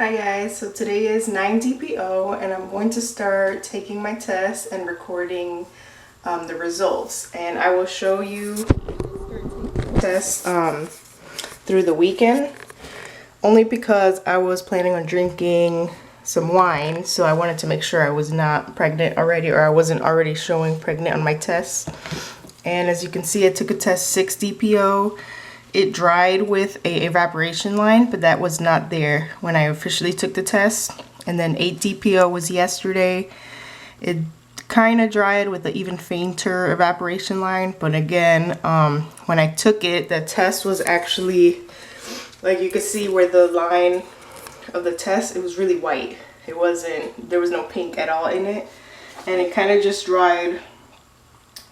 Hi guys, so today is 9 DPO and I'm going to start taking my test and recording the results, and I will show you the test through the weekend, only because I was planning on drinking some wine, so I wanted to make sure I was not pregnant already, or I wasn't already showing pregnant on my test. And as you can see, I took a test 6 DPO. It dried with a evaporation line, but that was not there when I officially took the test. And then 8 DPO was yesterday. It kind of dried with an even fainter evaporation line, but again, when I took it, the test was actually, like you could see where the line of the test, it was really white. It wasn't, there was no pink at all in it, and it kind of just dried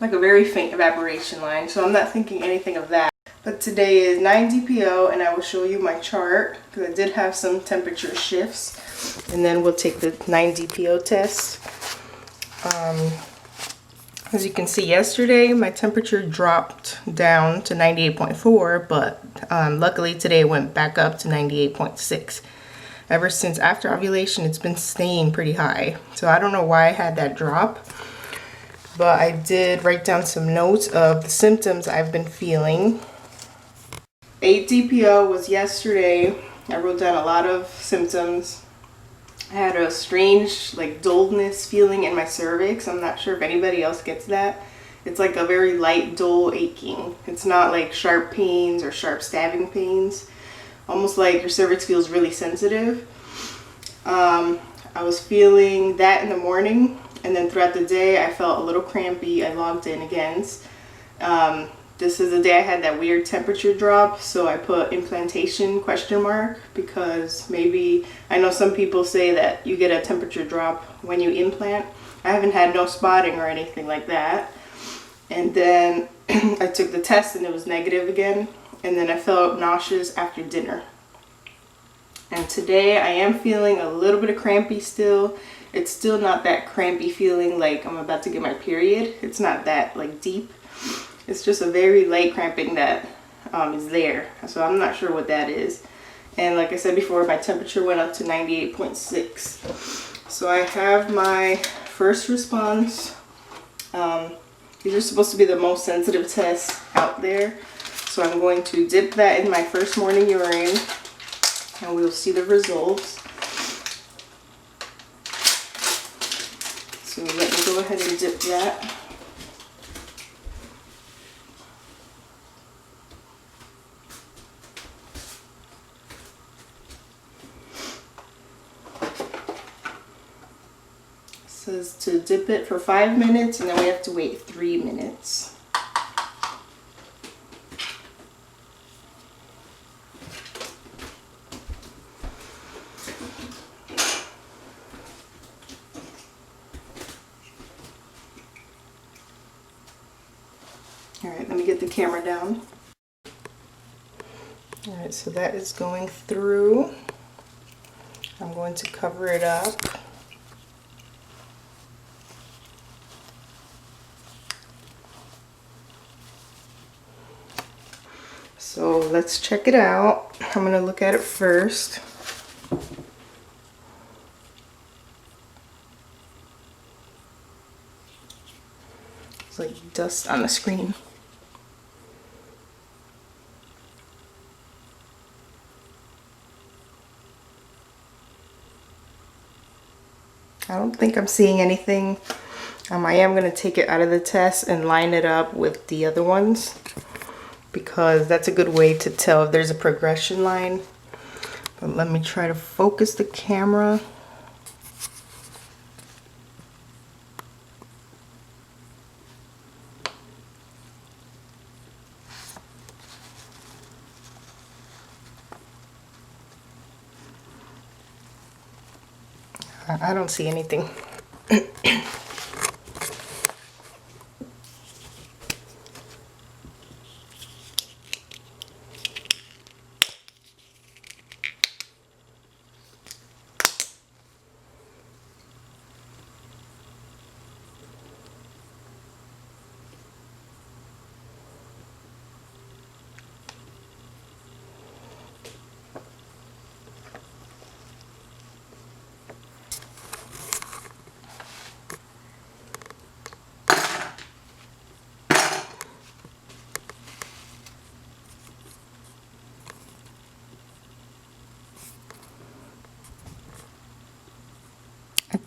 like a very faint evaporation line, so I'm not thinking anything of that. But today is 9 DPO and I will show you my chart because I did have some temperature shifts, and then we'll take the 9 DPO test. As you can see, yesterday my temperature dropped down to 98.4, but luckily today it went back up to 98.6. Ever since after ovulation, it's been staying pretty high, so I don't know why I had that drop. But I did write down some notes of the symptoms I've been feeling. 8 DPO was yesterday. I wrote down a lot of symptoms. I had a strange, like, dullness feeling in my cervix. I'm not sure if anybody else gets that. It's like a very light, dull aching. It's not like sharp pains or sharp stabbing pains. Almost like your cervix feels really sensitive. I was feeling that in the morning. And then throughout the day, I felt a little crampy. I logged in again. This is the day I had that weird temperature drop, so I put implantation ? Because maybe, I know some people say that you get a temperature drop when you implant. I haven't had no spotting or anything like that. And then I took the test and it was negative again. And then I felt nauseous after dinner. And today I am feeling a little bit of crampy still. It's still not that crampy feeling like I'm about to get my period. It's not that like deep. It's just a very light cramping that is there. So I'm not sure what that is. And like I said before, my temperature went up to 98.6. So I have my first response. These are supposed to be the most sensitive tests out there. So I'm going to dip that in my first morning urine and we'll see the results. So let me go ahead and dip that. It says to dip it for 5 minutes and then we have to wait 3 minutes. Alright, let me get the camera down. Alright, so that is going through. I'm going to cover it up. So let's check it out. I'm going to look at it first. It's like dust on the screen. I don't think I'm seeing anything. I am going to take it out of the test and line it up with the other ones, because that's a good way to tell if there's a progression line. But let me try to focus the camera. I don't see anything.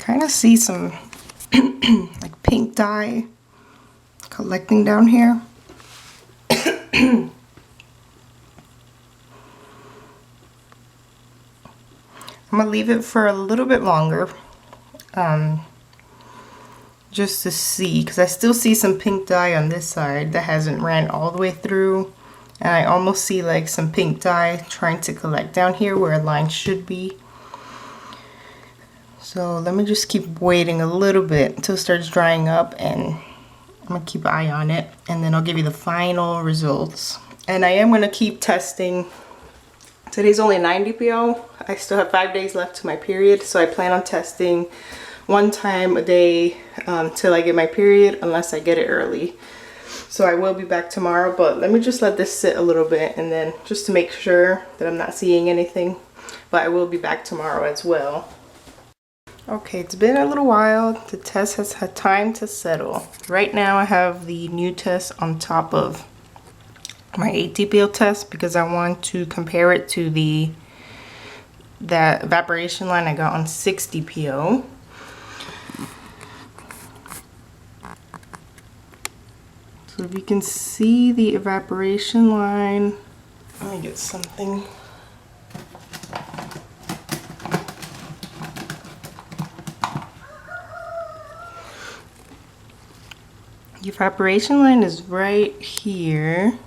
Kind of see some like pink dye collecting down here. I'm gonna leave it for a little bit longer, just to see, because I still see some pink dye on this side that hasn't ran all the way through, and I almost see like some pink dye trying to collect down here where a line should be. So let me just keep waiting a little bit until it starts drying up, and I'm gonna keep an eye on it, and then I'll give you the final results. And I am gonna keep testing. Today's only 9 DPO. I still have 5 days left to my period, so I plan on testing 1 time a day till I get my period, unless I get it early. So I will be back tomorrow, but let me just let this sit a little bit, and then just to make sure that I'm not seeing anything. But I will be back tomorrow as well. Okay, it's been a little while. The test has had time to settle. Right now I have the new test on top of my 8 DPO test because I want to compare it to that evaporation line I got on 6 DPO. So if you can see the evaporation line, let me get something. The evaporation line is right here.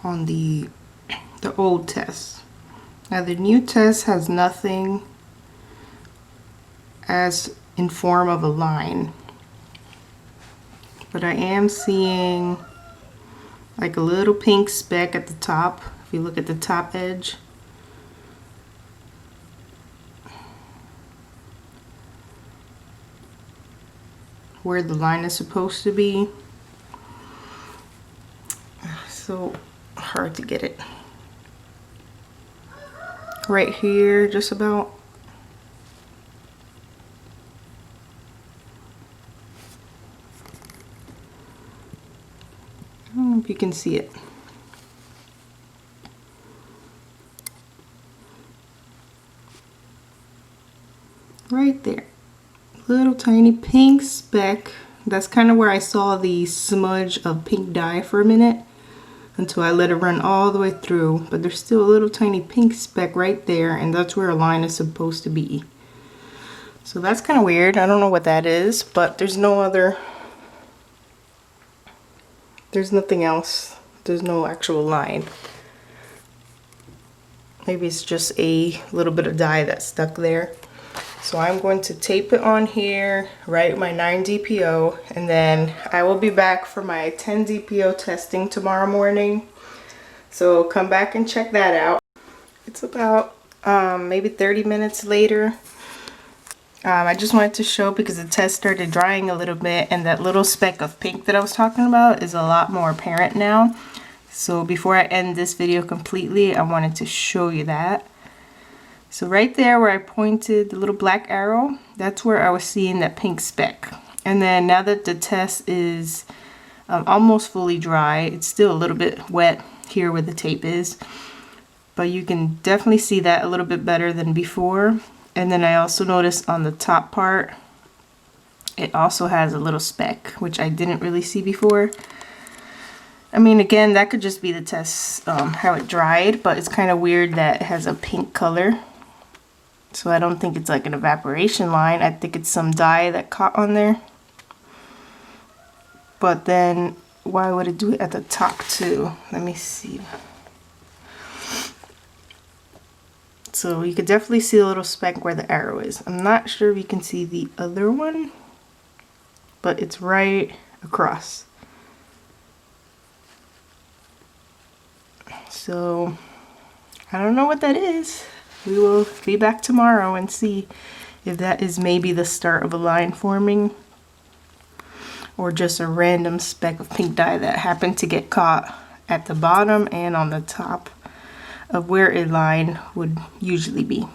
On the old test. Now the new test has nothing as in form of a line, but I am seeing like a little pink speck at the top. If you look at the top edge, where the line is supposed to be. So hard to get it. Right here, just about. I don't know if you can see it. Right there. Little tiny pink speck. That's kind of where I saw the smudge of pink dye for a minute, until I let it run all the way through, but there's still a little tiny pink speck right there, and that's where a line is supposed to be. So that's kind of weird. I don't know what that is, but there's nothing else. There's no actual line. Maybe it's just a little bit of dye that's stuck there. So I'm going to tape it on here, write my 9 DPO, and then I will be back for my 10 DPO testing tomorrow morning. So come back and check that out. It's about maybe 30 minutes later. I just wanted to show because the test started drying a little bit, and that little speck of pink that I was talking about is a lot more apparent now. So before I end this video completely, I wanted to show you that. So right there where I pointed the little black arrow, that's where I was seeing that pink speck. And then now that the test is almost fully dry, it's still a little bit wet here where the tape is, but you can definitely see that a little bit better than before. And then I also noticed on the top part, it also has a little speck, which I didn't really see before. I mean, again, that could just be the test, how it dried, but it's kind of weird that it has a pink color. So I don't think it's like an evaporation line. I think it's some dye that caught on there. But then why would it do it at the top too? Let me see. So you could definitely see a little speck where the arrow is. I'm not sure if you can see the other one, but it's right across. So I don't know what that is. We will be back tomorrow and see if that is maybe the start of a line forming, or just a random speck of pink dye that happened to get caught at the bottom and on the top of where a line would usually be.